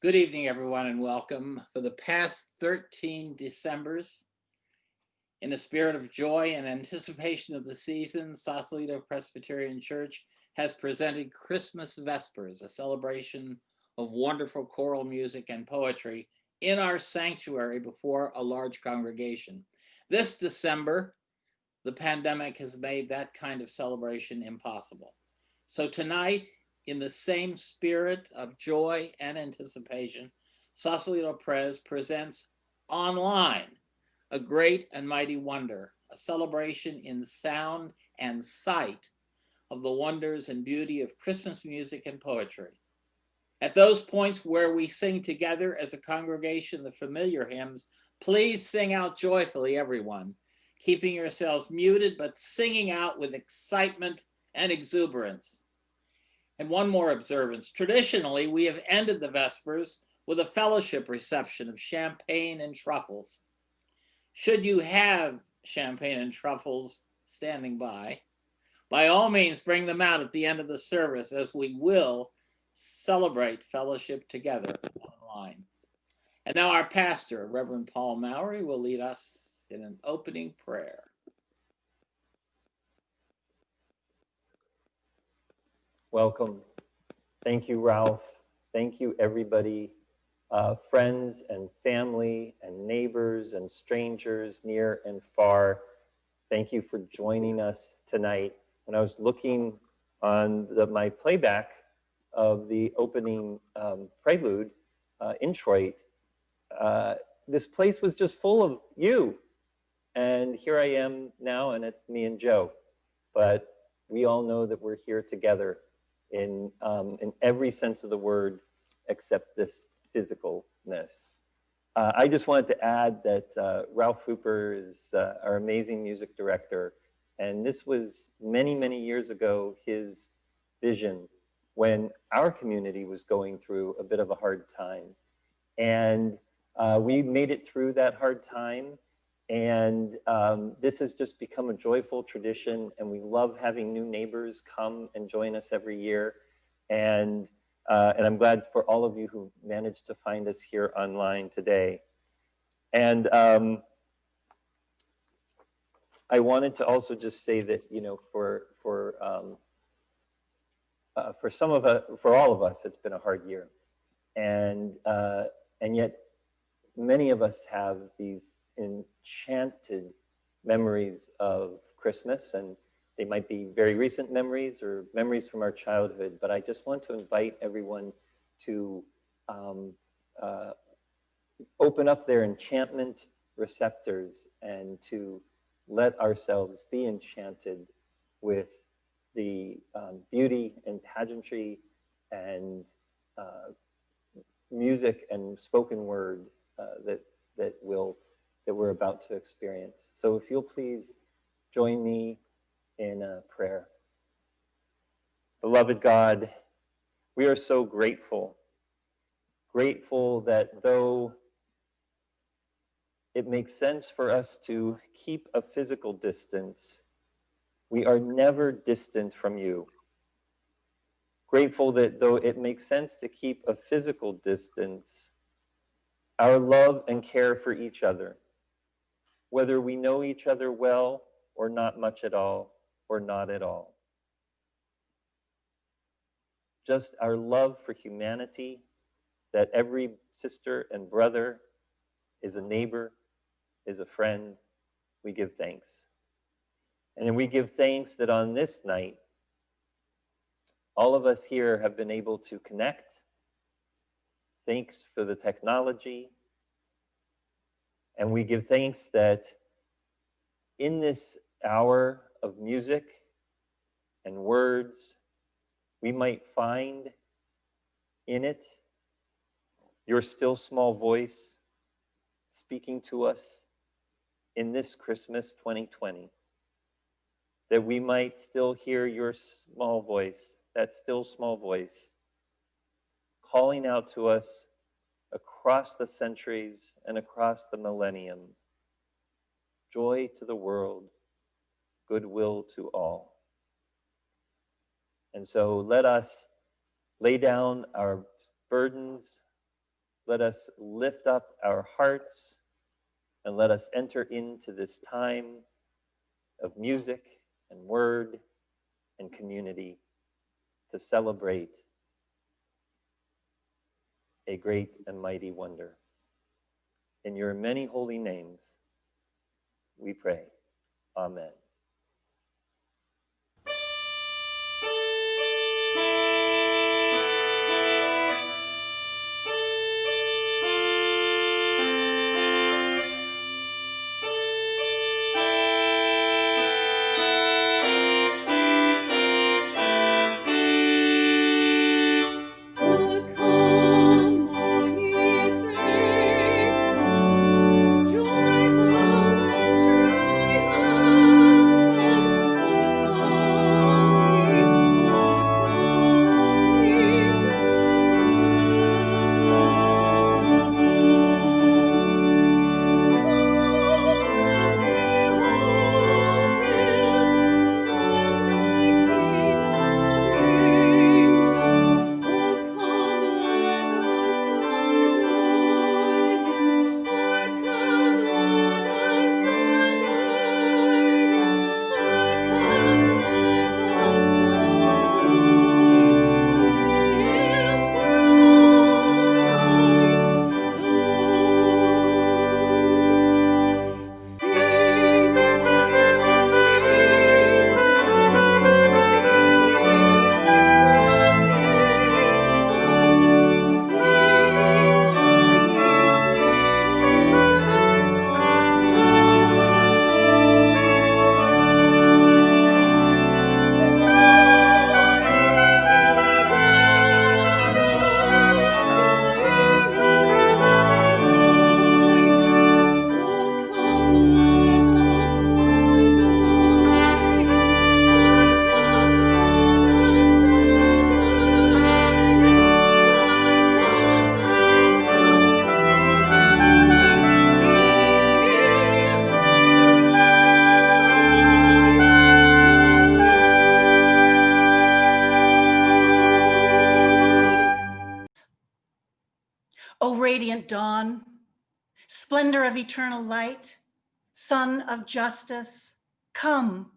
Good evening, everyone, and welcome. For the past 13 Decembers, in a spirit of joy and anticipation of the season, Sausalito Presbyterian Church has presented Christmas Vespers, a celebration of wonderful choral music and poetry in our sanctuary before a large congregation. This December, the pandemic has made that kind of celebration impossible. So tonight, in the same spirit of joy and anticipation, Sausalito Pres presents online a great and mighty wonder, a celebration in sound and sight of the wonders and beauty of Christmas music and poetry. At those points where we sing together as a congregation the familiar hymns, please sing out joyfully, everyone, keeping yourselves muted but singing out with excitement and exuberance. And one more observance. Traditionally, we have ended the Vespers with a fellowship reception of champagne and truffles. Should you have champagne and truffles standing by all means bring them out at the end of the service, as we will celebrate fellowship together online. And now our pastor, Reverend Paul Mowry, will lead us in an opening prayer. Welcome. Thank you, Ralph. Thank you, everybody, friends and family and neighbors and strangers near and far. Thank you for joining us tonight. When I was looking on my playback of the opening prelude, introit, this place was just full of you. And here I am now, and it's me and Joe. But we all know that we're here together in every sense of the word, except this physicalness. I just wanted to add that Ralph Hooper is our amazing music director. And this was many, many years ago, his vision when our community was going through a bit of a hard time. And we made it through that hard time. And this has just become a joyful tradition, and we love having new neighbors come and join us every year. And I'm glad for all of you who managed to find us here online today. And I wanted to also just say that, you know, for some of us, for all of us, it's been a hard year, and yet many of us have these enchanted memories of Christmas, and they might be very recent memories or memories from our childhood, but I just want to invite everyone to open up their enchantment receptors and to let ourselves be enchanted with the beauty and pageantry and music and spoken word that we're about to experience. So if you'll please join me in a prayer. Beloved God, we are so grateful that though it makes sense for us to keep a physical distance, we are never distant from you. Grateful that though it makes sense to keep a physical distance, our love and care for each other, whether we know each other well or not much at all or not at all. Just our love for humanity, that every sister and brother is a neighbor, is a friend, we give thanks. And then we give thanks that on this night, all of us here have been able to connect. Thanks for the technology. And we give thanks that in this hour of music and words, we might find in it your still small voice speaking to us in this Christmas 2020. That we might still hear your small voice, that still small voice, calling out to us across the centuries and across the millennium. Joy to the world, goodwill to all. And so let us lay down our burdens, Let us lift up our hearts and let us enter into this time of music and word and community to celebrate a great and mighty wonder. In your many holy names, we pray. Amen. O radiant dawn, splendor of eternal light, sun of justice, come,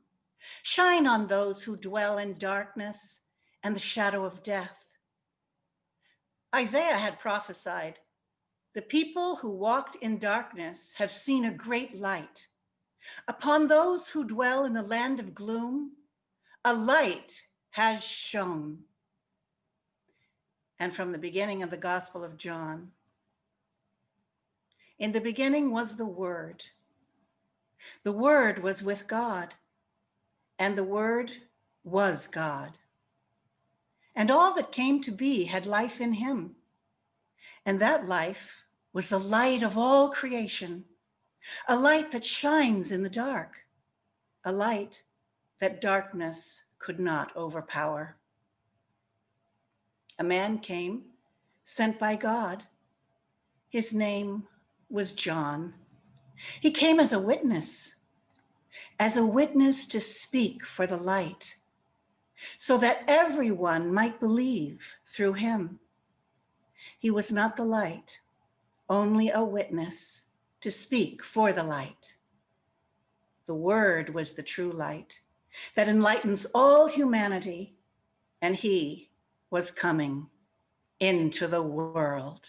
shine on those who dwell in darkness and the shadow of death. Isaiah had prophesied, the people who walked in darkness have seen a great light. Upon those who dwell in the land of gloom, a light has shone. And from the beginning of the Gospel of John, in the beginning was the Word. The Word was with God, and the Word was God. And all that came to be had life in him. And that life was the light of all creation, a light that shines in the dark, a light that darkness could not overpower. A man came, sent by God. His name was John. He came as a witness to speak for the light, so that everyone might believe through him. He was not the light, only a witness to speak for the light. The Word was the true light that enlightens all humanity, and he was coming into the world.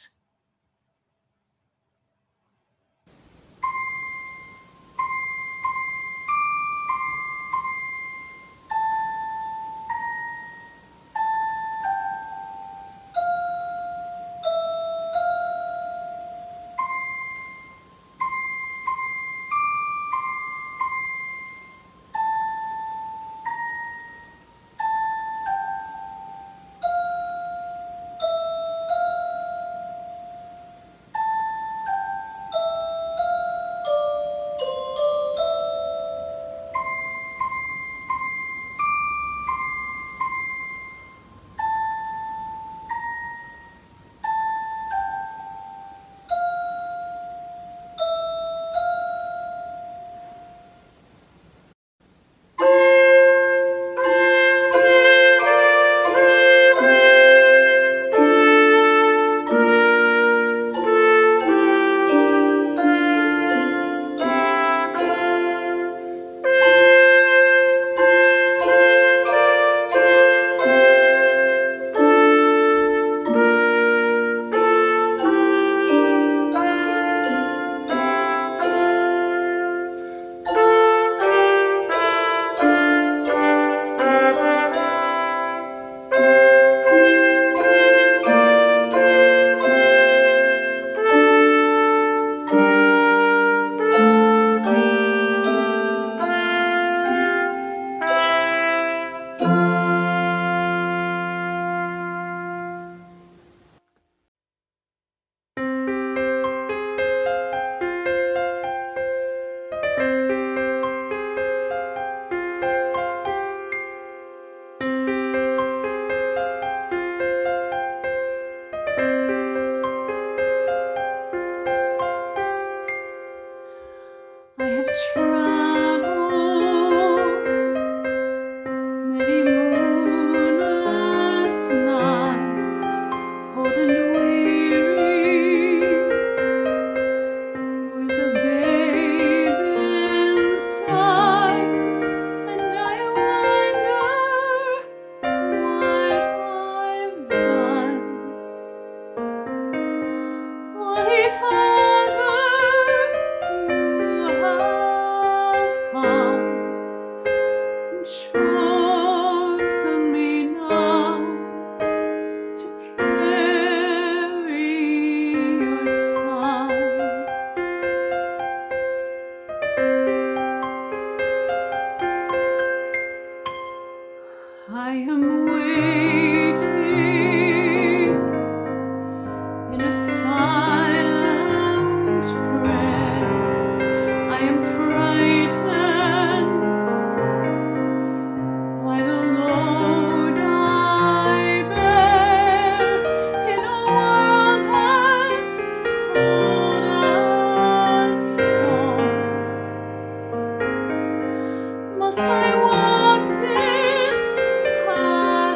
am waiting in a silent prayer. I am frightened by the load I bear in a world as cold as stone. Must I walk this path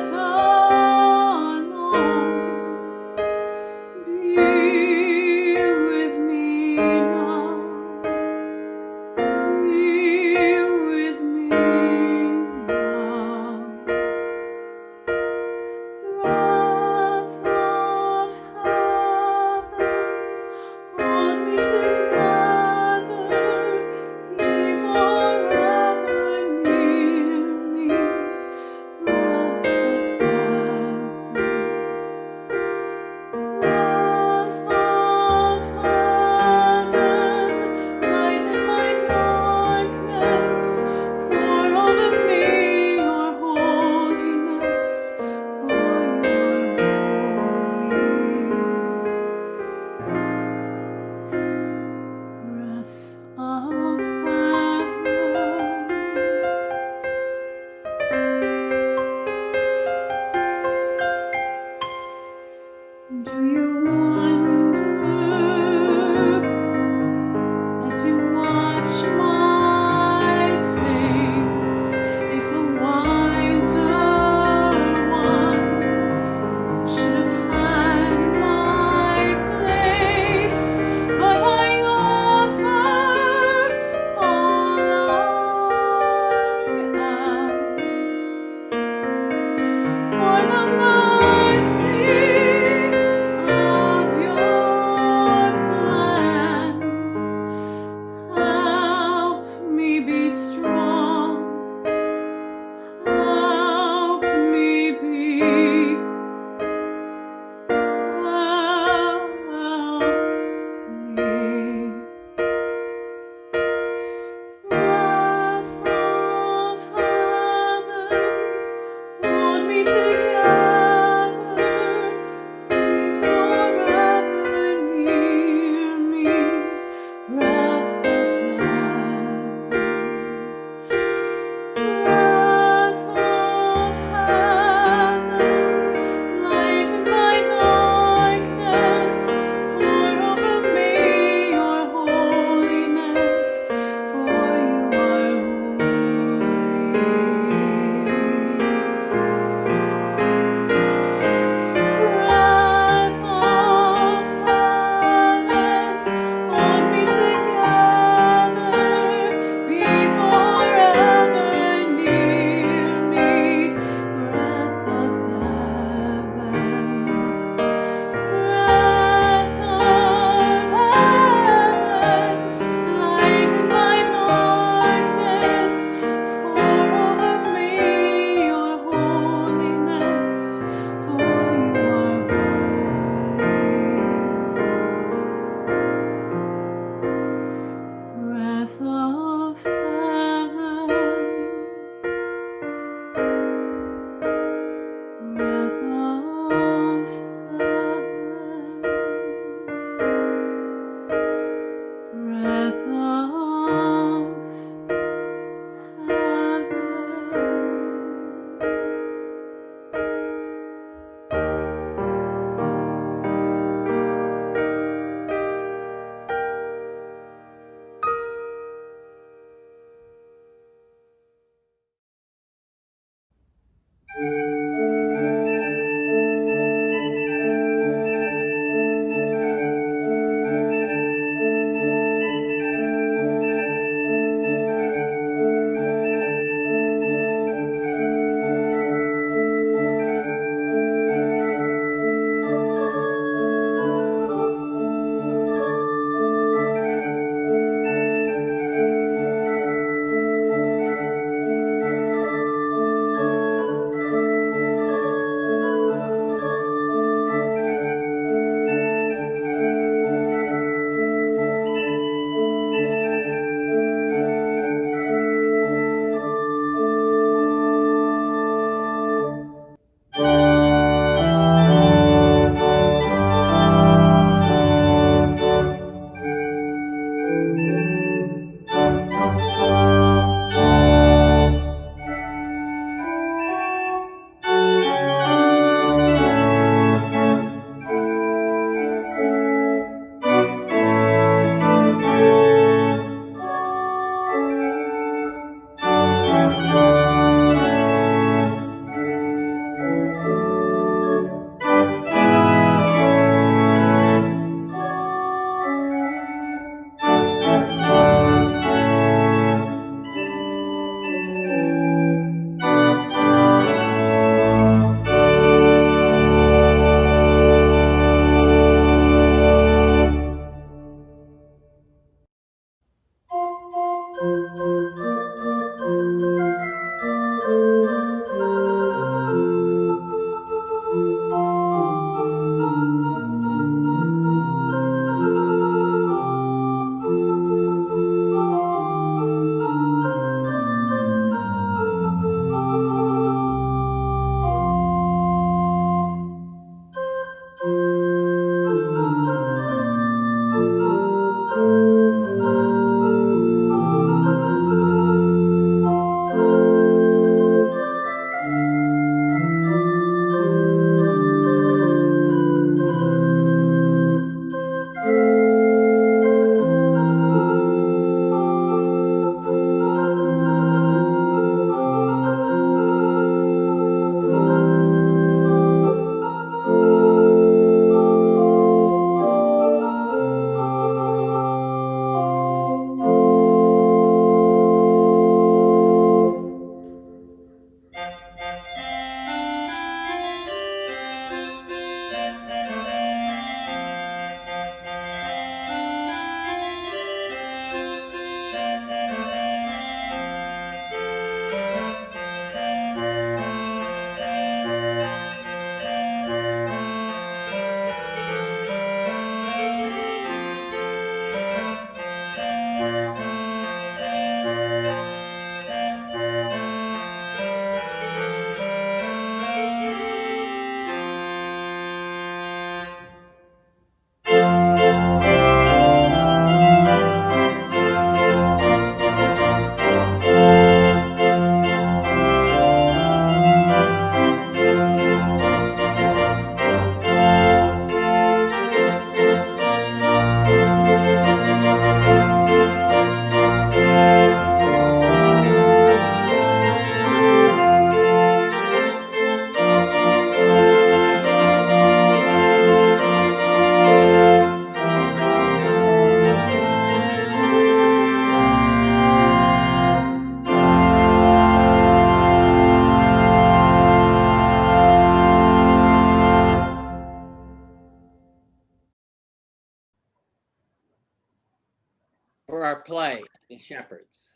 For our play, The Shepherds.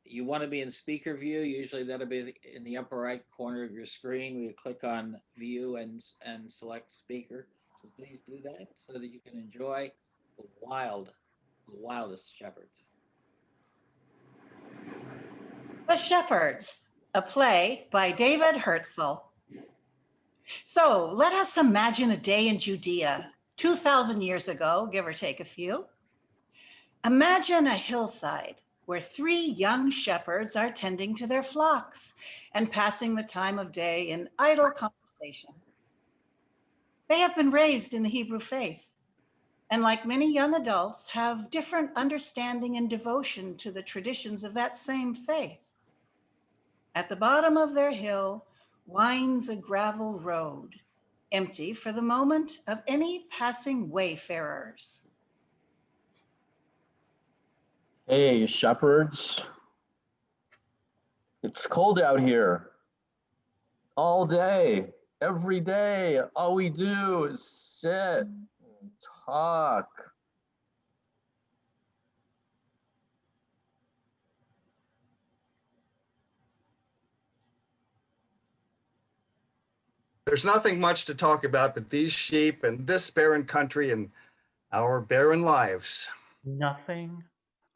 You want to be in speaker view. Usually that'll be in the upper right corner of your screen. We click on view and select speaker. So please do that so that you can enjoy the wildest shepherds. The Shepherds, a play by David Herzl. So let us imagine a day in Judea, 2,000 years ago, give or take a few. Imagine a hillside where 3 young shepherds are tending to their flocks and passing the time of day in idle conversation. They have been raised in the Hebrew faith, and like many young adults, have different understanding and devotion to the traditions of that same faith. At the bottom of their hill winds a gravel road, empty for the moment of any passing wayfarers. Hey, shepherds. It's cold out here. All day, every day, all we do is sit and talk. There's nothing much to talk about but these sheep and this barren country and our barren lives. Nothing.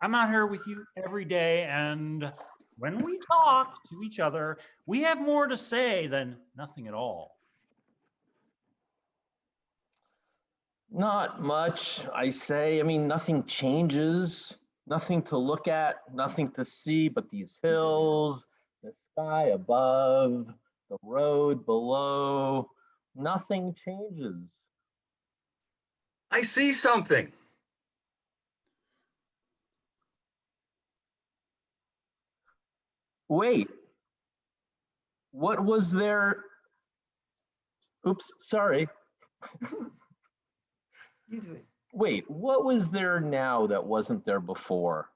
I'm out here with you every day, and when we talk to each other, we have more to say than nothing at all. Not much, I say. I mean, nothing changes. Nothing to look at, nothing to see but these hills, the sky above, the road below. Nothing changes. I see something. Wait, what was there? Oops, sorry. Wait, what was there now that wasn't there before?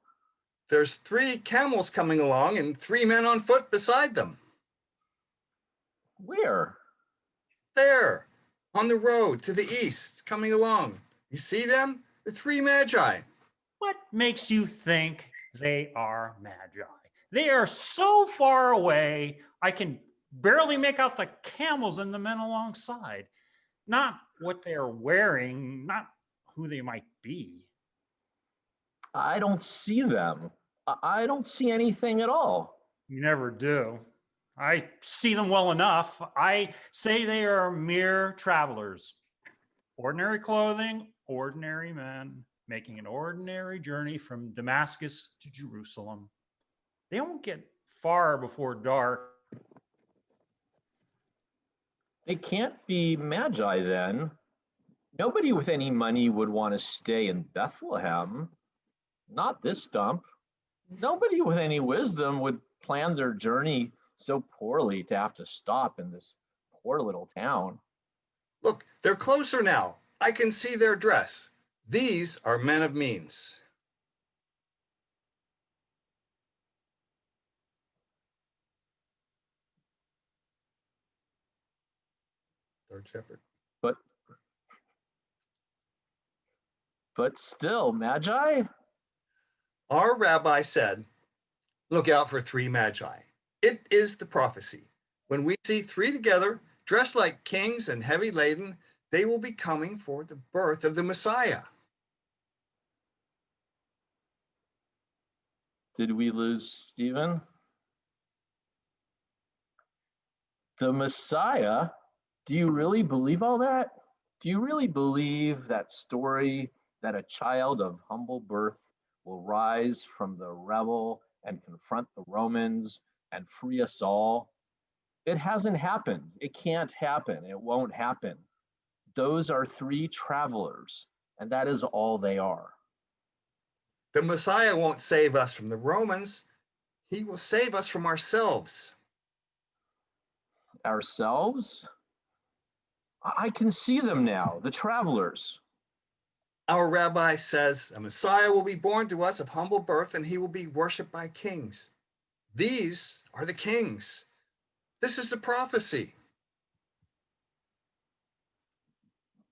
There's 3 camels coming along and 3 men on foot beside them. Where? There, on the road to the east, coming along. You see them? The 3 magi. What makes you think They are magi. They are so far away, I can barely make out the camels and the men alongside. Not what they are wearing, not who they might be. I don't see them. I don't see anything at all. You never do. I see them well enough. I say they are mere travelers. Ordinary clothing, ordinary men, making an ordinary journey from Damascus to Jerusalem. They won't get far before dark. They can't be magi then. Nobody with any money would want to stay in Bethlehem. Not this dump. Nobody with any wisdom would plan their journey so poorly to have to stop in this poor little town. Look, they're closer now. I can see their dress. These are men of means. Third shepherd. But still, magi? Our rabbi said, look out for 3 magi. It is the prophecy. When we see 3 together, dressed like kings and heavy laden, they will be coming for the birth of the Messiah. Did we lose Stephen? The Messiah? Do you really believe all that? Do you really believe that story that a child of humble birth will rise from the rebel and confront the Romans and free us all? It hasn't happened. It can't happen. It won't happen. Those are 3 travelers, and that is all they are. The Messiah won't save us from the Romans. He will save us from ourselves. Ourselves? I can see them now, the travelers. Our rabbi says a Messiah will be born to us of humble birth, and he will be worshiped by kings. These are the kings. This is the prophecy.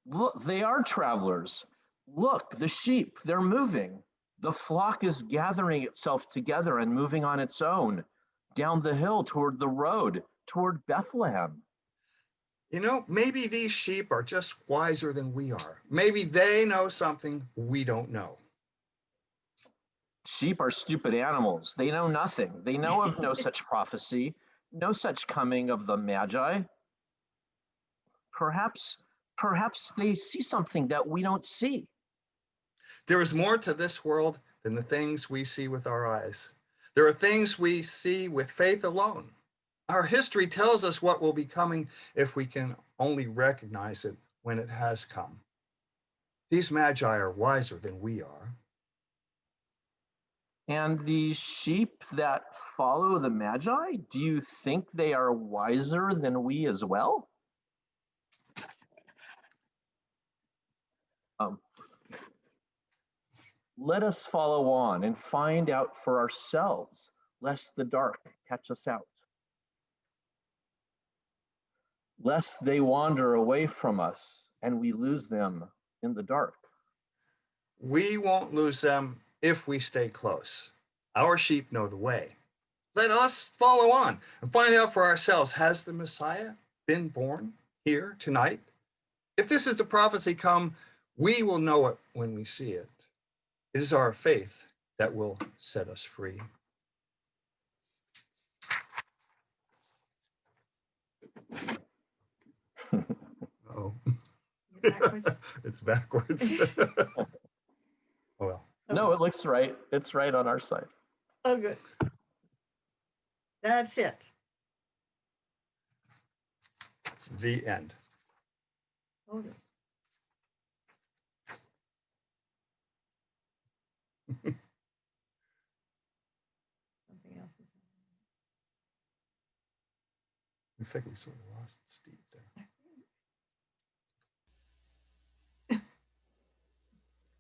Look, they are travelers. Look, the sheep, they're moving. The flock is gathering itself together and moving on its own, down the hill toward the road, toward Bethlehem. You know, maybe these sheep are just wiser than we are. Maybe they know something we don't know. Sheep are stupid animals. They know nothing. They know of no such prophecy, no such coming of the Magi. Perhaps they see something that we don't see. There is more to this world than the things we see with our eyes. There are things we see with faith alone. Our history tells us what will be coming if we can only recognize it when it has come. These magi are wiser than we are. And the sheep that follow the Magi, do you think they are wiser than we as well? Let us follow on and find out for ourselves, lest the dark catch us out. Lest they wander away from us and we lose them in the dark. We won't lose them if we stay close. Our sheep know the way. Let us follow on and find out for ourselves, has the Messiah been born here tonight? If this is the prophecy come, we will know it when we see it. It is our faith that will set us free. Oh, Backwards. it's backwards. Oh well. No, it looks right. It's right on our side. Oh, good. That's it. The end. Oh, good. Something else is Looks like we sort of lost Steve there.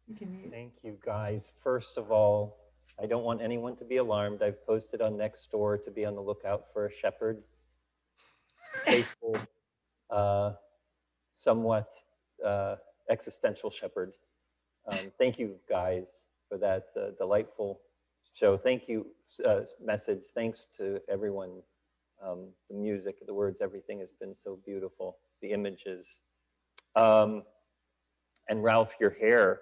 you can mute. Thank you, guys. First of all, I don't want anyone to be alarmed. I've posted on Nextdoor to be on the lookout for a shepherd, faithful, somewhat existential shepherd. Thank you, guys, for that delightful show. Thank you, message. Thanks to everyone. The music, the words, everything has been so beautiful. The images. And Ralph, your hair,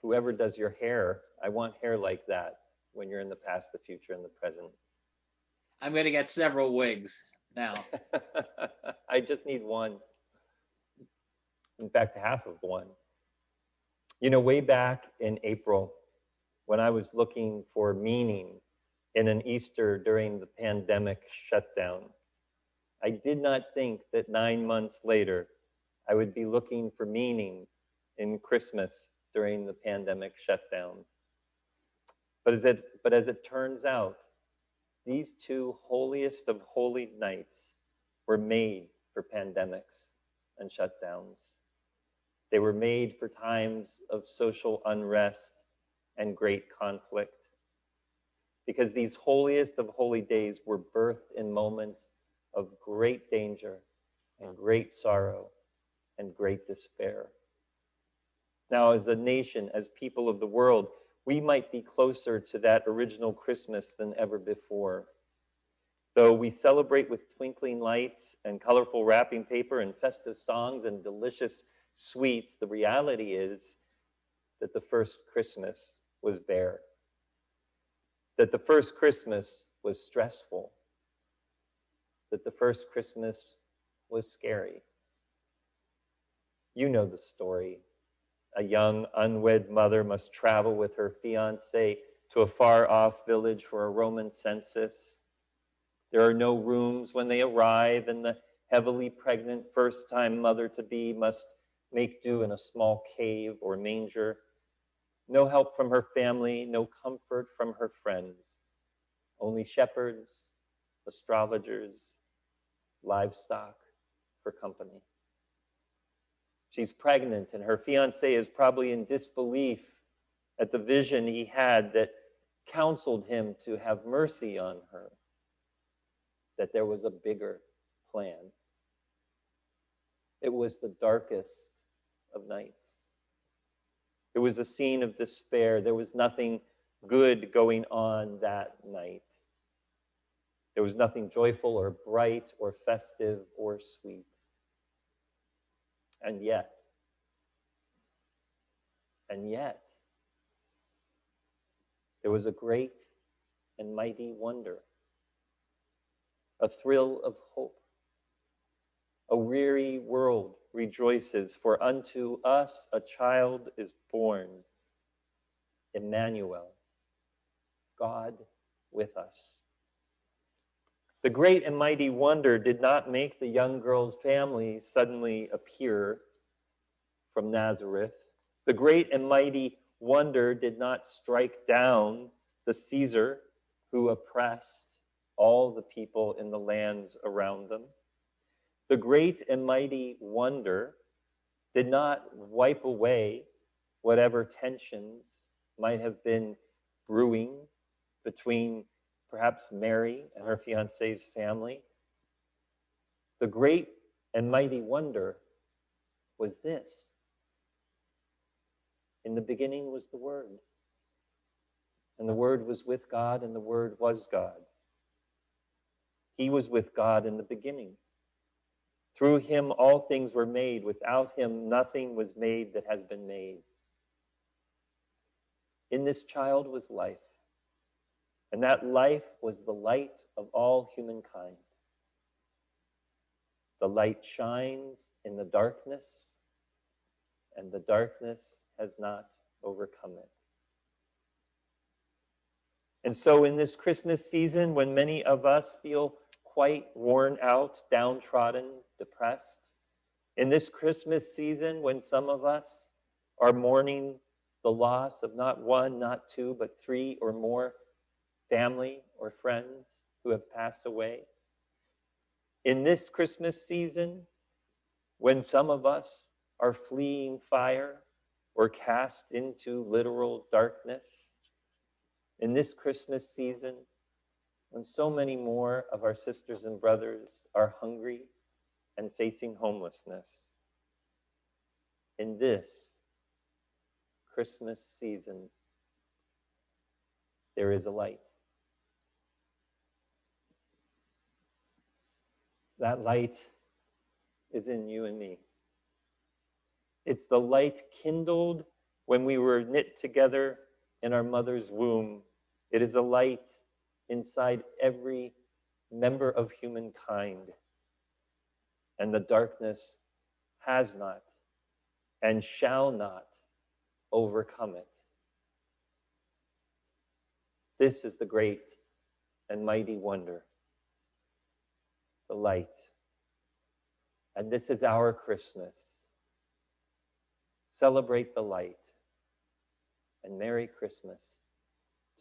whoever does your hair, I want hair like that when you're in the past, the future, and the present. I'm going to get several wigs now. I just need one. In fact, half of one. You know, way back in April, when I was looking for meaning in an Easter during the pandemic shutdown, I did not think that 9 months later, I would be looking for meaning in Christmas during the pandemic shutdown. But as it turns out, these two holiest of holy nights were made for pandemics and shutdowns. They were made for times of social unrest and great conflict. Because these holiest of holy days were birthed in moments of great danger and great sorrow and great despair. Now, as a nation, as people of the world, we might be closer to that original Christmas than ever before. Though we celebrate with twinkling lights and colorful wrapping paper and festive songs and delicious sweets, the reality is that the first Christmas was bare. That the first Christmas was stressful. That the first Christmas was scary. You know the story. A young unwed mother must travel with her fiancé to a far-off village for a Roman census. There are no rooms when they arrive, and the heavily pregnant first-time mother-to-be must make do in a small cave or manger. No help from her family, no comfort from her friends. Only shepherds, astrologers, livestock for company. She's pregnant, and her fiancé is probably in disbelief at the vision he had that counseled him to have mercy on her, that there was a bigger plan. It was the darkest of nights. It was a scene of despair. There was nothing good going on that night. There was nothing joyful or bright or festive or sweet. And yet, there was a great and mighty wonder, a thrill of hope. A weary world rejoices, for unto us a child is born, Emmanuel, God with us. The great and mighty wonder did not make the young girl's family suddenly appear from Nazareth. The great and mighty wonder did not strike down the Caesar who oppressed all the people in the lands around them. The great and mighty wonder did not wipe away whatever tensions might have been brewing between perhaps Mary and her fiancé's family. The great and mighty wonder was this. In the beginning was the Word, and the Word was with God, and the Word was God. He was with God in the beginning. Through him all things were made. Without him nothing was made that has been made. In this child was life, and that life was the light of all humankind. The light shines in the darkness, and the darkness has not overcome it. And so in this Christmas season, when many of us feel quite worn out, downtrodden, depressed, in this Christmas season, when some of us are mourning the loss of not one, not two, but three or more family or friends who have passed away, in this Christmas season, when some of us are fleeing fire or cast into literal darkness, in this Christmas season, when so many more of our sisters and brothers are hungry and facing homelessness, in this Christmas season, there is a light. That light is in you and me. It's the light kindled when we were knit together in our mother's womb. It is a light inside every member of humankind. And the darkness has not and shall not overcome it. This is the great and mighty wonder, the light. And this is our Christmas. Celebrate the light. And Merry Christmas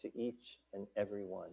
to each and every one.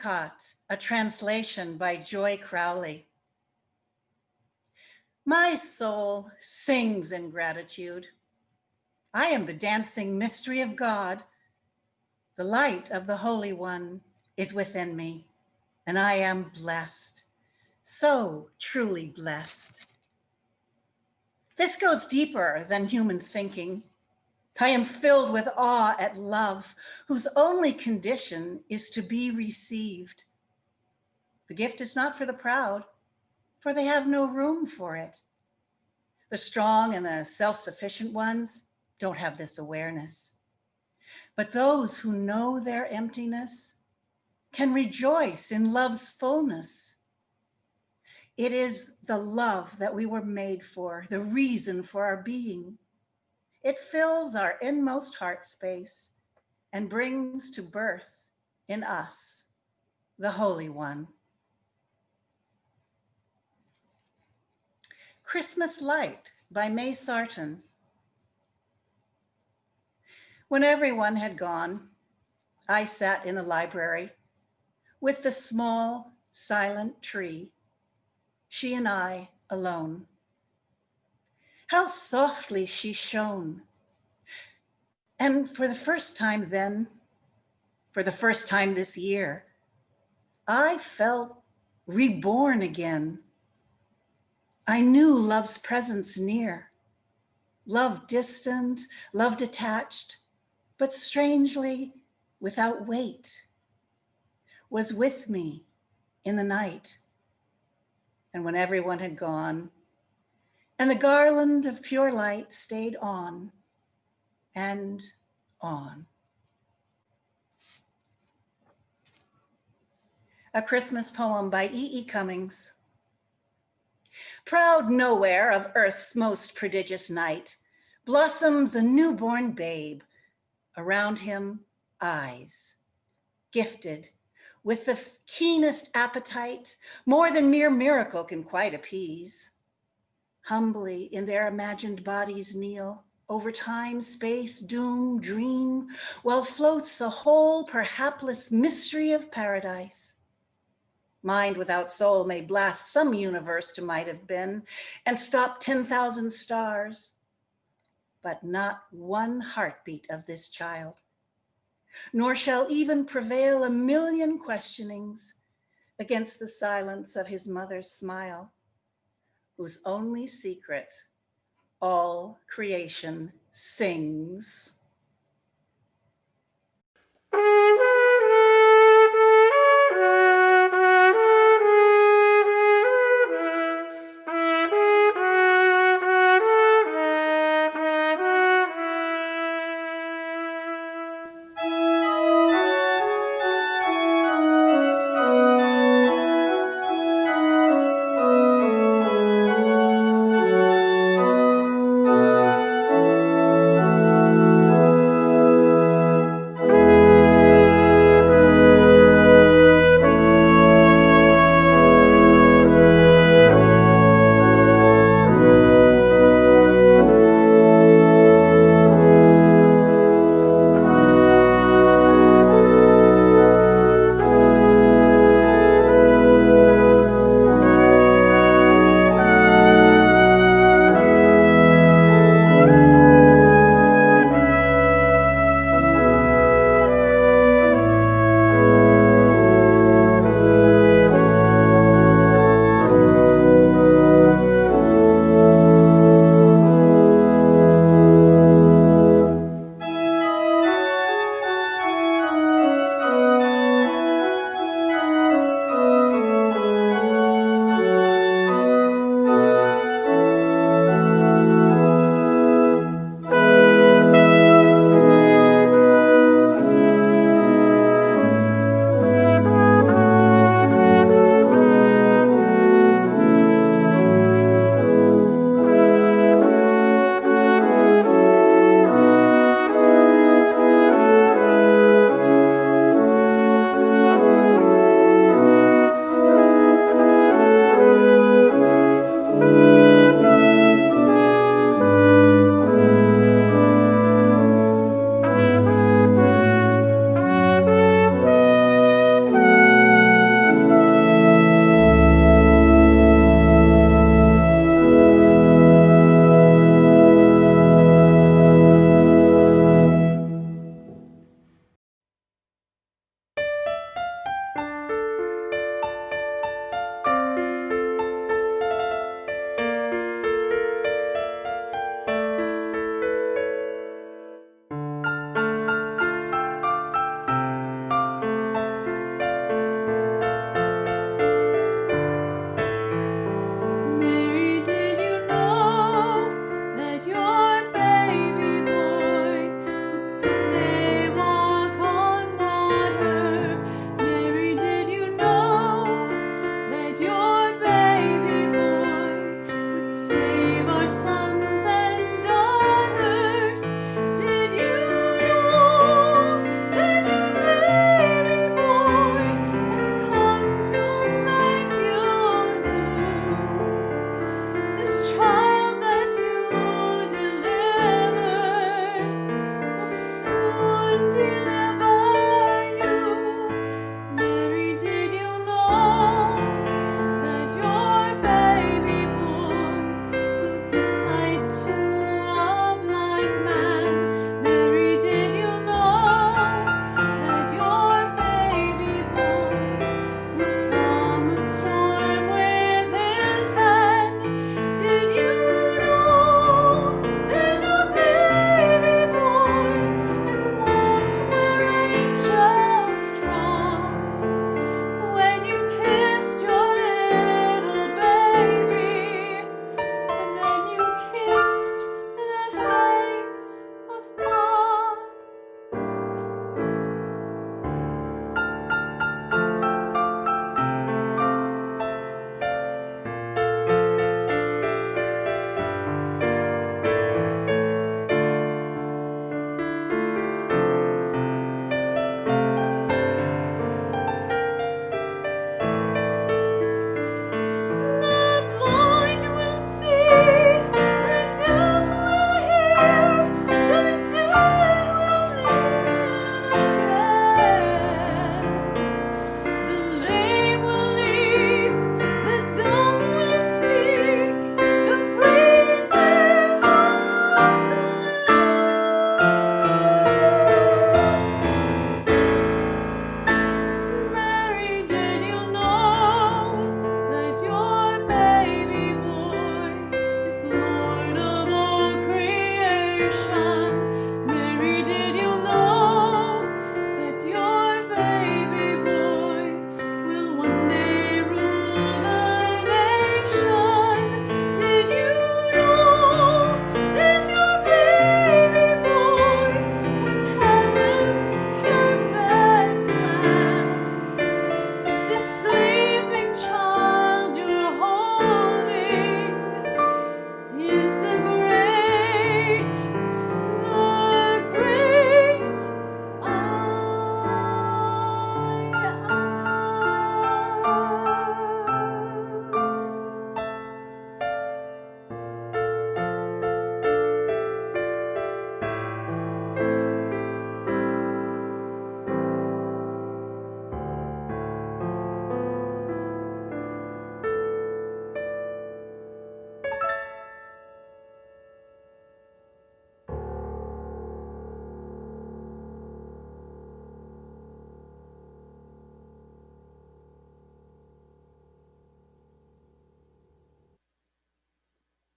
Magnificat, a translation by Joy Crowley. My soul sings in gratitude. I am the dancing mystery of God. The light of the Holy One is within me, and I am blessed, so truly blessed. This goes deeper than human thinking. I am filled with awe at love, whose only condition is to be received. The gift is not for the proud, for they have no room for it. The strong and the self-sufficient ones don't have this awareness. But those who know their emptiness can rejoice in love's fullness. It is the love that we were made for, the reason for our being. It fills our inmost heart space and brings to birth in us the Holy One. Christmas Light by May Sarton. When everyone had gone, I sat in the library with the small, silent tree, she and I alone. How softly she shone. And for the first time then, for the first time this year, I felt reborn again. I knew love's presence near, love distant, love detached, but strangely without weight, was with me in the night. And when everyone had gone, and the garland of pure light stayed on and on. A Christmas poem by E. E. Cummings. Proud nowhere of earth's most prodigious night, blossoms a newborn babe, around him eyes, gifted with the keenest appetite, more than mere miracle can quite appease. Humbly in their imagined bodies kneel, over time, space, doom, dream, while floats the whole perhapless mystery of paradise. Mind without soul may blast some universe to might have been and stop 10,000 stars, but not one heartbeat of this child. Nor shall even prevail a million questionings against the silence of his mother's smile, whose only secret all creation sings.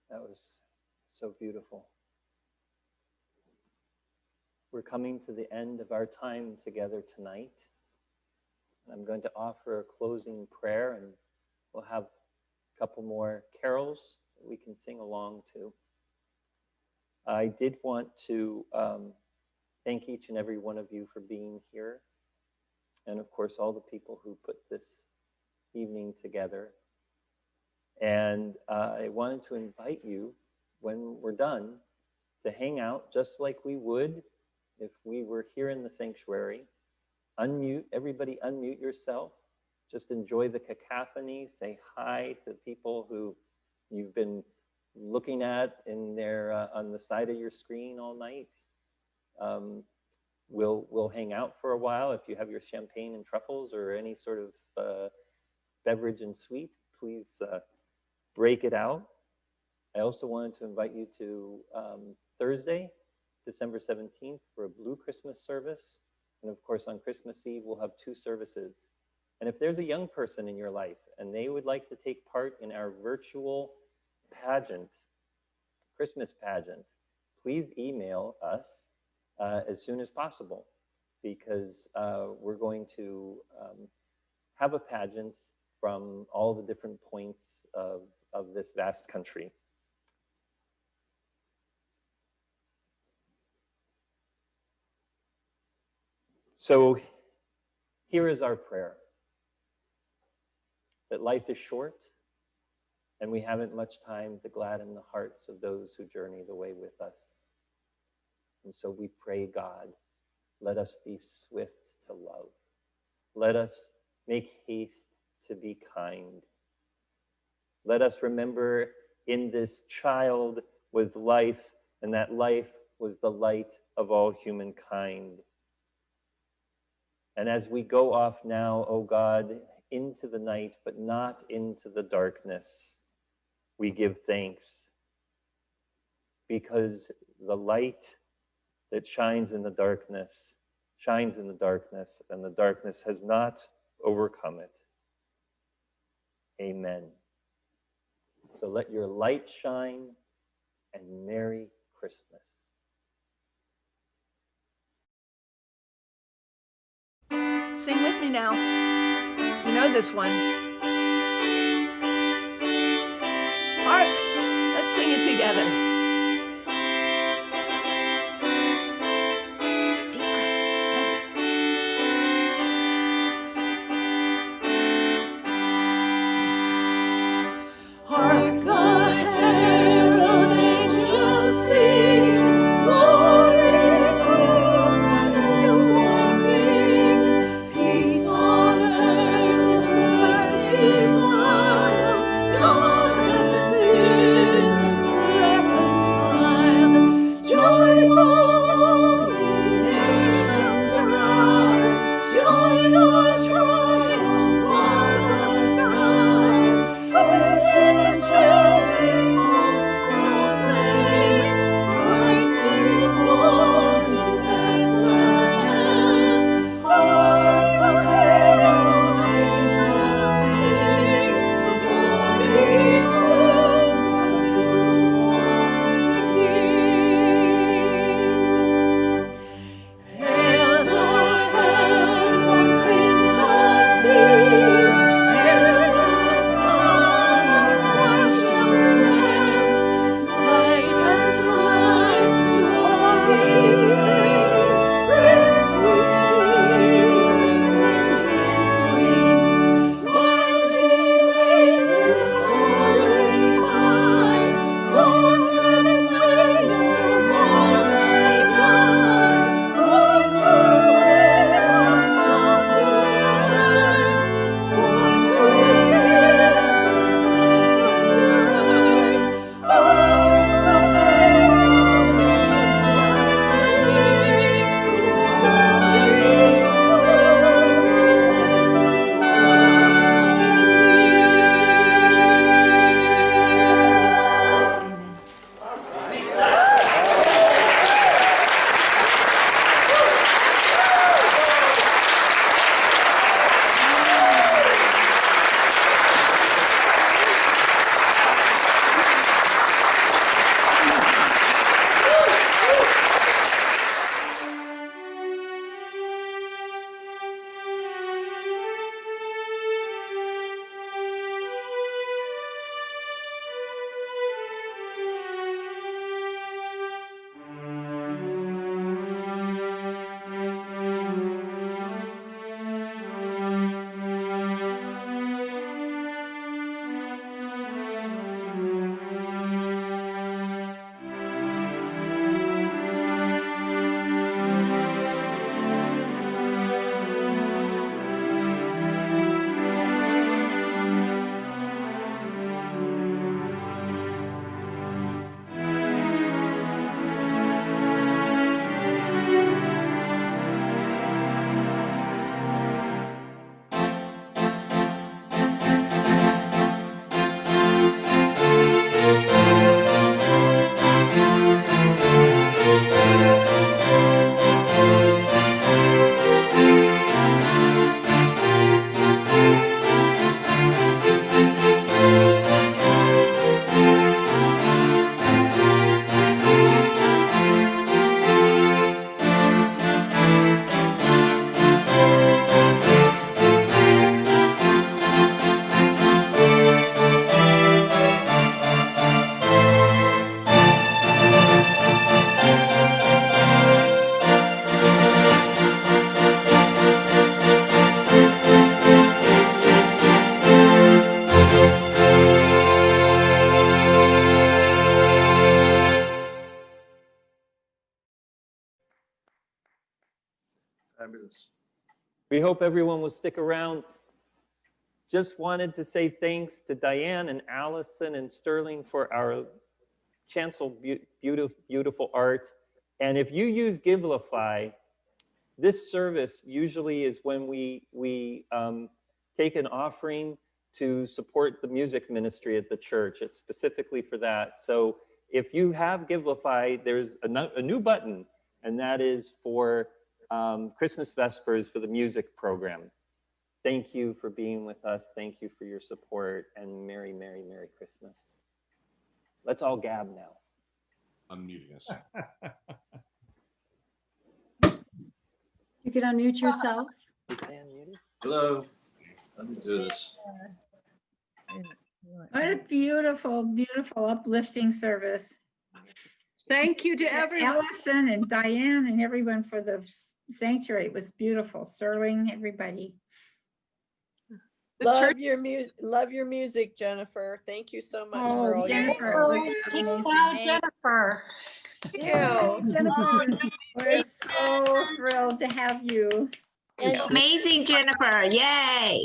That was so beautiful. We're coming to the end of our time together tonight. I'm going to offer a closing prayer, and we'll have a couple more carols that we can sing along to. I did want to thank each and every one of you for being here, and of course all the people who put this evening together. And I wanted to invite you, when we're done, to hang out just like we would if we were here in the sanctuary. Unmute, everybody unmute yourself. Just enjoy the cacophony. Say hi to people who you've been looking at in their on the side of your screen all night. We'll hang out for a while. If you have your champagne and truffles or any sort of beverage and sweet, please break it out. I also wanted to invite you to Thursday, December 17th, for a Blue Christmas service. And of course, on Christmas Eve, we'll have 2 services. And if there's a young person in your life and they would like to take part in our virtual pageant, Christmas pageant, please email us as soon as possible, because we're going to have a pageant from all the different points of this vast country. So here is our prayer: that life is short and we haven't much time to gladden the hearts of those who journey the way with us. And so we pray, God, let us be swift to love. Let us make haste to be kind. Let us remember in this child was life, and that life was the light of all humankind. And as we go off now, O God, into the night, but not into the darkness, we give thanks, because the light that shines in the darkness, and the darkness has not overcome it. Amen. So let your light shine, and Merry Christmas. Sing with me now. You know this one. Hark, let's sing it together. Deep breath. Hark the herald angels sing, glory to the newborn King, peace on earth and mercy mild, God and sinners Fabulous. We hope everyone will stick around. Just wanted to say thanks to Diane and Allison and Sterling for our chancel beautiful art. And if you use Givelify, this service usually is when we take an offering to support the music ministry at the church. It's specifically for that. So if you have Givelify, there's a new button, and that is for Christmas Vespers for the music program. Thank you for being with us. Thank you for your support, and Merry, Merry, Merry Christmas. Let's all gab now. Unmuting us. You can unmute yourself. Hello. Let me do this. What a beautiful, beautiful, uplifting service. Thank you to everyone. Allison and Diane and everyone for the sanctuary. It was beautiful. Sterling, everybody. Love your music, Jennifer. Thank you so much for all Jennifer, your Jennifer. Thank you. Jennifer, we're so thrilled to have you. Amazing, Jennifer. Yay.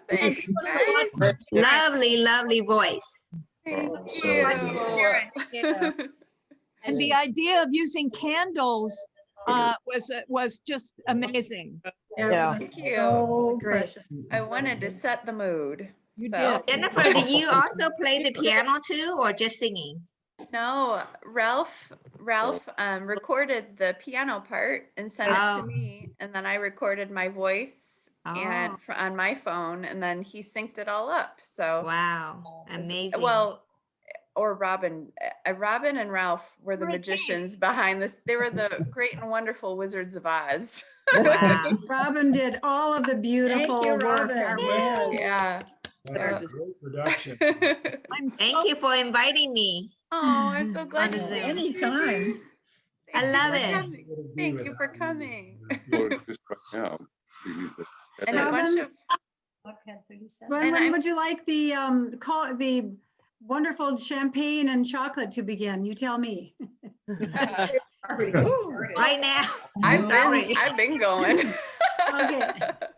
Thanks, Lovely, lovely voice. Thank you. And the idea of using candles was just amazing. Thank you. So precious. I wanted to set the mood. You did. Jennifer, do you also play the piano too, or just singing? No, Ralph recorded the piano part and sent it to me, and then I recorded my voice and on my phone, and then he synced it all up. So wow, amazing. Well, or Robin and Ralph were the magicians behind this. They were the great and wonderful Wizards of Oz. Wow. Robin did all of the beautiful Thank you, work. Robin. Yeah. Great production. Thank you for inviting me. Oh, I'm so glad On you Zoom. came. Anytime. I love it. Thank you for coming. And And a bunch of When would you like the wonderful champagne and chocolate to begin? You tell me. Right now. I've been going. Okay.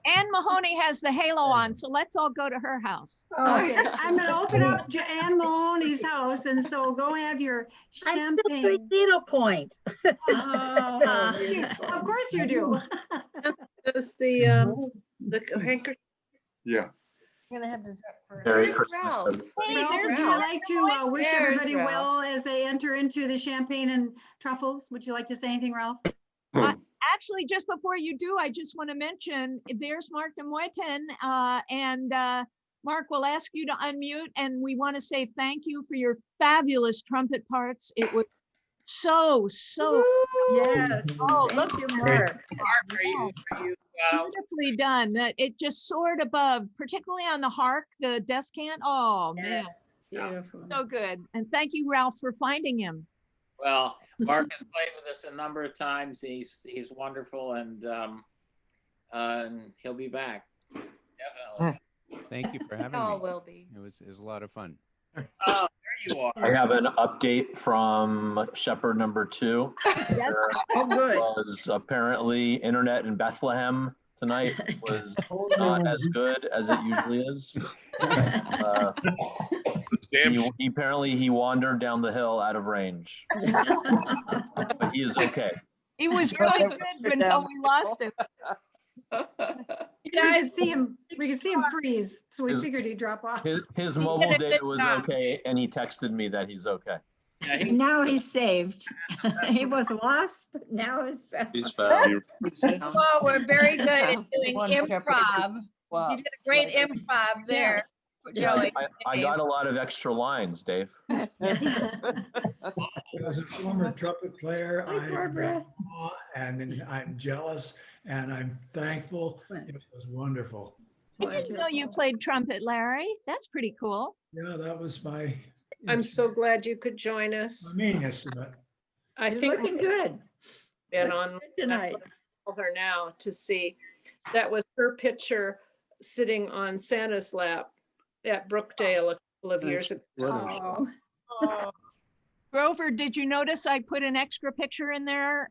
Anne Mahoney has the halo on, so let's all go to her house. Okay. I'm going to open up Anne Mahoney's house, and so go have your champagne. Needle point. Of course you do. Does the handkerchief? Yeah. I'm gonna have dessert for Merry Where's Christmas. Ralph? everybody. Hey, Ralph, there's would you like to wish There's everybody Ralph. well as they enter into the champagne and truffles? Would you like to say anything, Ralph? Actually, just before you do, I just want to mention there's Mark de Moiten, and Mark will ask you to unmute, and we want to say thank you for your fabulous trumpet parts. It was so Yes. Oh, Thank look, you, Mark. beautifully done. That it just soared above, particularly on the harp, the descant. Oh man, Beautiful. so good. And thank you, Ralph, for finding him. Well, Mark has played with us a number of times. He's wonderful, and he'll be back. Definitely. Thank you for having All me. will be. It was a lot of fun. Oh, there you are. I have an update from Shepherd number 2. There Oh, good. was apparently internet in Bethlehem tonight was not as good as it usually is. He apparently wandered down the hill out of range, but he is okay. He was really good until we lost him. Yeah, we could see him freeze, so we figured he'd drop off. His He mobile did a data good was job. okay, and he texted me that he's okay. Yeah, Now he's saved. He was lost, but now He's found. Well, we're very good at doing One shepherd. improv. Wow. You did a great improv there, Joey. I got a lot of extra lines, Dave. As a former trumpet player, Barbara. I'm jealous and I'm thankful. It was wonderful. I didn't know you played trumpet, Larry. That's pretty cool. Yeah, that was my I'm so glad you could join us. main instrument. I She's think looking good. been Looks on good tonight. her now to see. That was her picture sitting on Santa's lap at Brookdale a couple of years ago. Oh, Grover, did you notice I put an extra picture in there?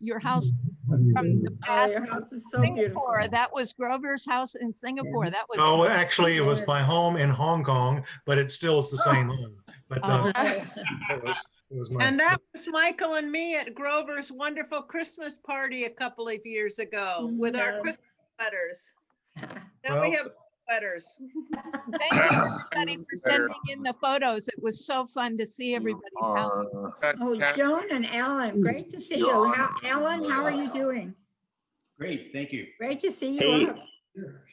Your house from the past. your house is so Singapore. beautiful. That was Grover's house in Singapore. That was. Oh, actually, it was my home in Hong Kong, but it still is the same home. But it was my. And that was Michael and me at Grover's wonderful Christmas party a couple of years ago with our Yes. Christmas sweaters. Now Well- we have sweaters. Thank you everybody for sending in the photos. It was so fun to see everybody's house. Oh, Joan and Alan, great to see you. Alan, how are you doing? Great, thank you. Great to see you. Hey, up.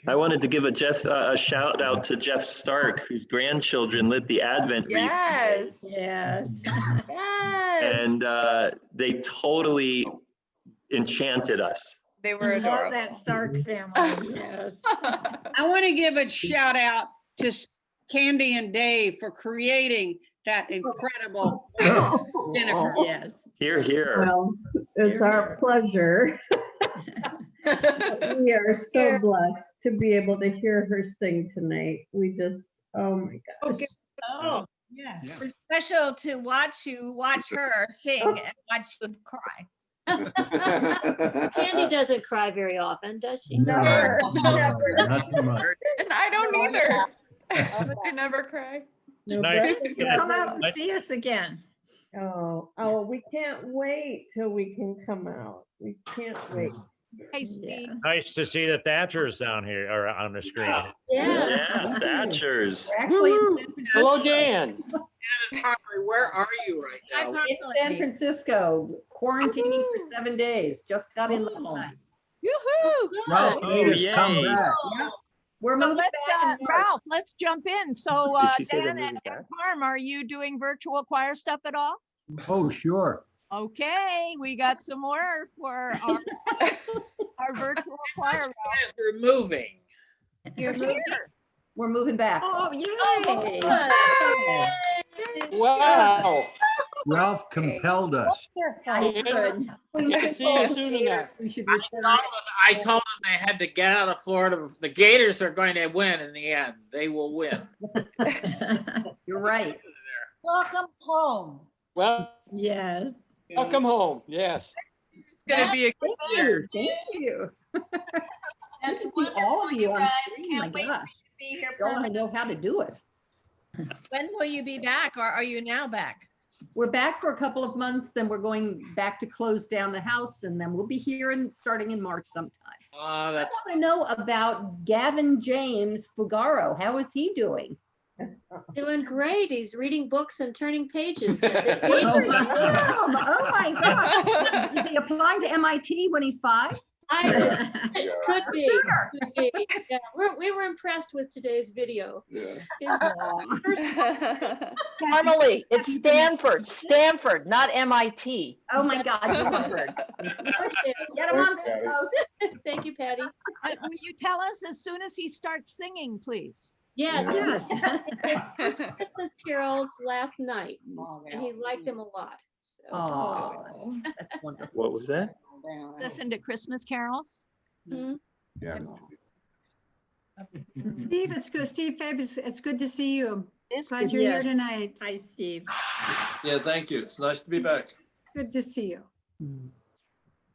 I wanted to give a shout out to Jeff Stark, whose grandchildren lit the Advent wreath. Yes. Yes. Yes. And they totally enchanted us. They were Love adorable. that Stark family, yes. I want to give a shout out to Candy and Dave for creating that incredible Jennifer. Yes. Here, here. Well, it's our pleasure. We are so blessed to be able to hear her sing tonight. We just, oh my gosh. Oh, yes. It's special to watch her sing and watch you cry. Candy doesn't cry very often, does she? Never. Not too much. And I don't either. I never cry. No, Nice. but- Come out and see us again. Oh, we can't wait till we can come out. We can't wait. Hey, Steve. Nice to see the Thatchers down here or on the screen. Yeah, Thatchers. We're actually in San Hello, Francisco. Dan. Where are you right now? In San Francisco, quarantining for 7 days. Just got in last night. Yoo-hoo! Ralph made us come back. Yeah. We're So moving let's, back. in March. Ralph, let's jump in. So Did she say they're Dan moving and back? Parm, are you doing virtual choir stuff at all? Oh, sure. Okay, we got some more for our virtual choir. Ralph. We're moving. You're moving. We're moving back. Oh, yay. Wow. Ralph compelled us. Good. See you soon enough. We should I told them they had to get out of Florida. The Gators are going to win in the end. They will win. You're right. Welcome home. Well, Yes. welcome home. Yes. It's gonna be a good year. Thank you. That's Good to see all of wonderful, you on guys. screen. Can't My wait gosh. for you to be here. Don't I know how to do it? When will you be back, or are you now back? We're back for a couple of months, then we're going back to close down the house, and then we'll be here starting in March sometime. Oh, that's. I want to know about Gavin James Fugaro. How is he doing? Doing great. He's reading books and turning pages. Oh my gosh. Is he applying to MIT when he's 5? It could be. Could be. Yeah, we were impressed with today's video. His first- Emily, it's Stanford, not MIT. Oh my God. Stanford. Get him on this post. Thank you, Patty. Will you tell us as soon as he starts singing, please? Yes. Yes. Christmas carols last night, and he liked them a lot. So. Oh, that's wonderful. What was that? Listen to Christmas carols. Hmm? Yeah. Steve, it's good. Steve Fabs, it's good to see you. Glad you're Yes. here tonight. Hi, Steve. Yeah, thank you. It's nice to be back. Good to see you.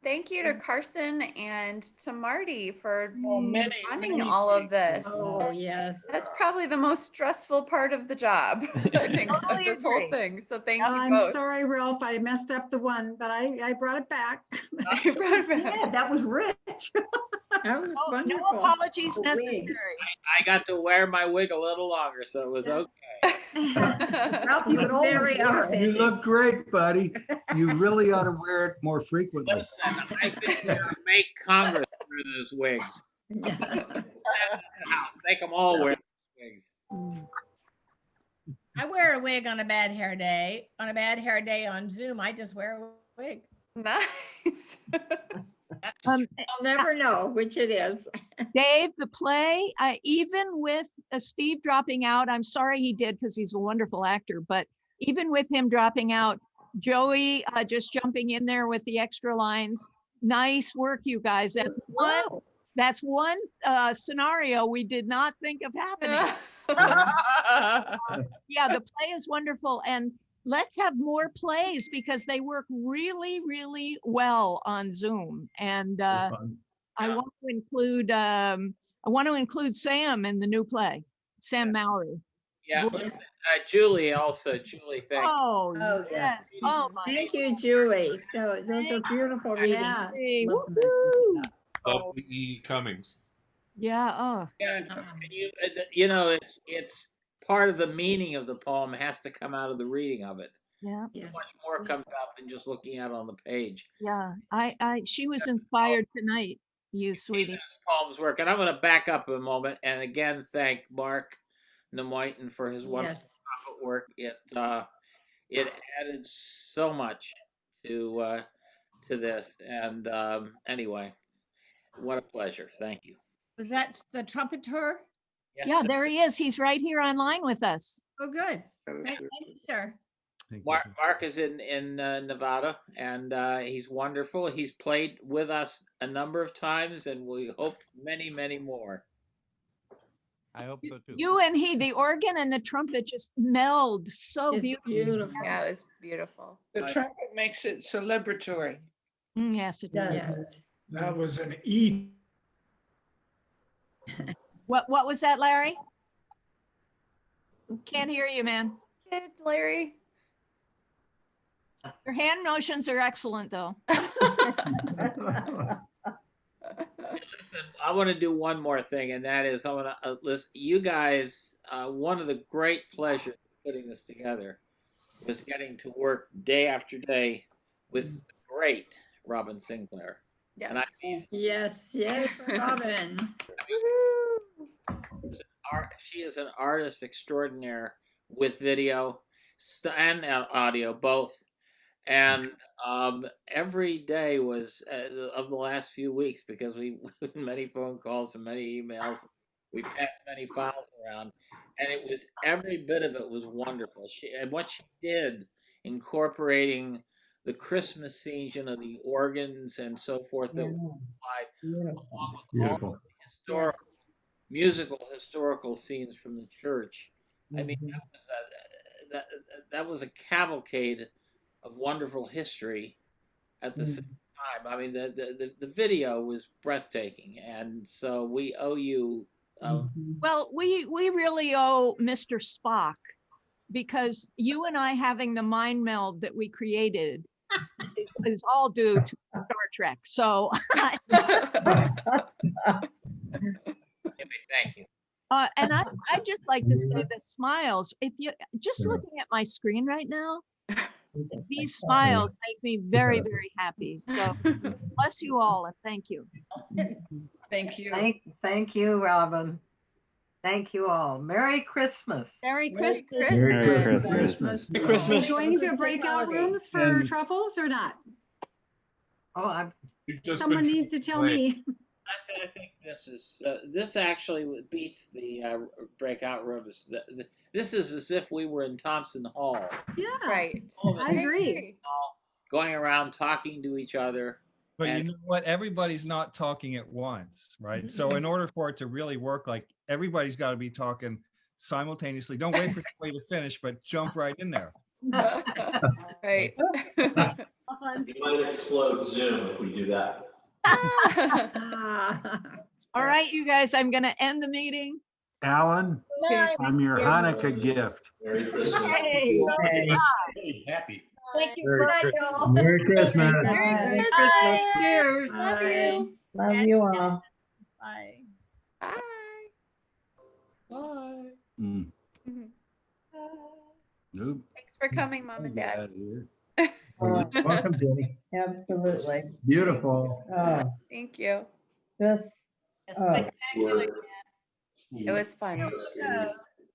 Thank you to Carson and to Marty for many running all of this. Oh, yes. That's probably the most stressful part of the job, I think, of Totally this whole agree. thing. So thank you I'm both. sorry, Ralph, I messed up the one, but I brought it back. You brought it back. Yeah, that was rich. That was Oh, no wonderful. apologies Wig. necessary. I got to wear my wig a little longer, so it was okay. Ralph, you It was would always very wear it. authentic. You look great, buddy. You really ought to wear it more frequently. Listen, I think we're gonna make Congress wear those wigs. Make them all wear those wigs. I wear a wig on a bad hair day. On a bad hair day on Zoom, I just wear a wig. Nice. I'll never know which it is. Dave, the play, even with Steve dropping out, I'm sorry he did because he's a wonderful actor, but even with him dropping out, Joey just jumping in there with the extra lines. Nice work, you guys. That's one scenario we did not think of happening. Yeah, the play is wonderful. And let's have more plays because they work really, really well on Zoom. And I want to include Sam in the new play, Sam Mowry. Yeah, Julie also. Julie, thank you. Oh, yes. Oh, my. Thank you, Julie. So those are beautiful readings. Hey, Love them. woo-hoo. W.E. Cummings. Yeah. Oh. And you know, it's part of the meaning of the poem has to come out of the reading of it. Yeah. Much more comes out than just looking at it on the page. Yeah. She was inspired tonight, you sweetie. Poems work, and I'm going to back up a moment and again thank Mark Nemoitin for his wonderful work. It added so much to this, and anyway, what a pleasure. Thank you. Was that the trumpeter? Yes, Yeah, sir. there he is. He's right here online with us. Oh, good. Thank you, sir. Mark is in Nevada, and he's wonderful. He's played with us a number of times, and we hope many, many more. I hope so too. You and he, the organ and the trumpet just meld so beautifully. Yeah, it was beautiful. The trumpet makes it celebratory. Yes, it does. Yes. That was an E. What was that, Larry? Can't hear you, man. Good, Larry. Your hand motions are excellent, though. Listen, I want to do one more thing, and that is I want to listen. You guys, one of the great pleasures of putting this together was getting to work day after day with the great Robin Sinclair. Yes. And I mean, yes, Robin. She is an artist extraordinaire with video and audio both. And every day was of the last few weeks, because we many phone calls and many emails, we passed many files around, and it was every bit of it was wonderful. And what she did, incorporating the Christmas season of the organs and so forth that were applied, along with all the historical, historical scenes from the church. I mean, that was a cavalcade of wonderful history at the same time. I mean, the video was breathtaking, and so we owe you. Well, we really owe Mr. Spock, because you and I having the mind meld that we created is all due to Star Trek. So thank you. And I'd just like to say the smiles. If you just looking at my screen right now, these smiles make me very, very happy. So bless you all and thank you. Thank you. Thank you, Robin. Thank you all. Merry Christmas. Merry Christmas. Merry Christmas. Are you going to breakout rooms for And- truffles or not? Oh, Someone needs to tell me. I think this is this actually beats the breakout rooms. This is as if we were in Thompson Hall. Yeah, right. I agree. Going around talking to each other. But you know what? Everybody's not talking at once, right? So in order for it to really work, like everybody's got to be talking simultaneously. Don't wait for somebody to finish, but jump right in there. Right. You might explode Zoom if we do that. All right, you guys, I'm going to end the meeting. Alan, I'm your Hanukkah gift. Merry Christmas. Hey. Really happy. Thank you. Merry Good night, Christmas. y'all. Merry Christmas. Merry Christmas. Cheers. Love you. Love you all. Bye. Bye. Bye. Mm. Nope. Thanks for coming, Mom and Dad. Welcome, Jenny. Absolutely. Beautiful. Oh, Thank you. just, Spectacular. It was fun.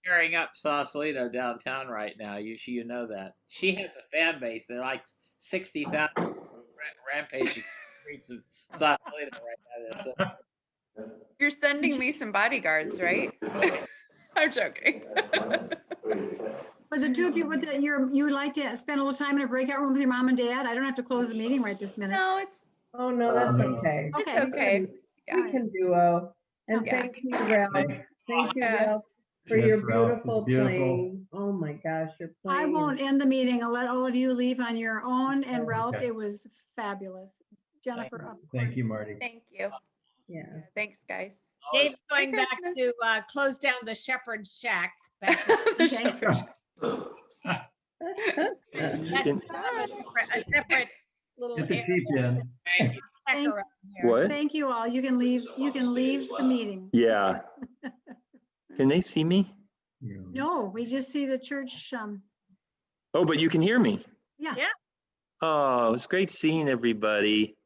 Tearing up Sausalito downtown right now. You know that. She has a fan base. They're like 60,000 rampaging streets of Sausalito right now. So. You're sending me some bodyguards, right? I'm joking. But the two of you, you would like to spend a little time in a breakout room with your mom and dad? I don't have to close the meeting right this minute. No, it's. oh, no, that's okay. It's okay. We can duo. And Yeah. thank you, Ralph. Thank you, Ralph. for your Yes, Ralph, it's beautiful beautiful. playing. Oh my gosh, you're playing. I won't end the meeting. I'll let all of you leave on your own. And Ralph, it was fabulous. Jennifer, of course. Thank you, Marty. Thank you. Yeah. Thanks, guys. Dave's going Merry back Christmas. to close down the shepherd's shack. The shepherd. That's a separate little Get the area. sheep in. Thank you. Thank, What? thank you all. You can leave the meeting. Yeah. Can they see me? No, we just see the church. Oh, but you can hear me. Yeah. Yeah. Oh, it's great seeing everybody.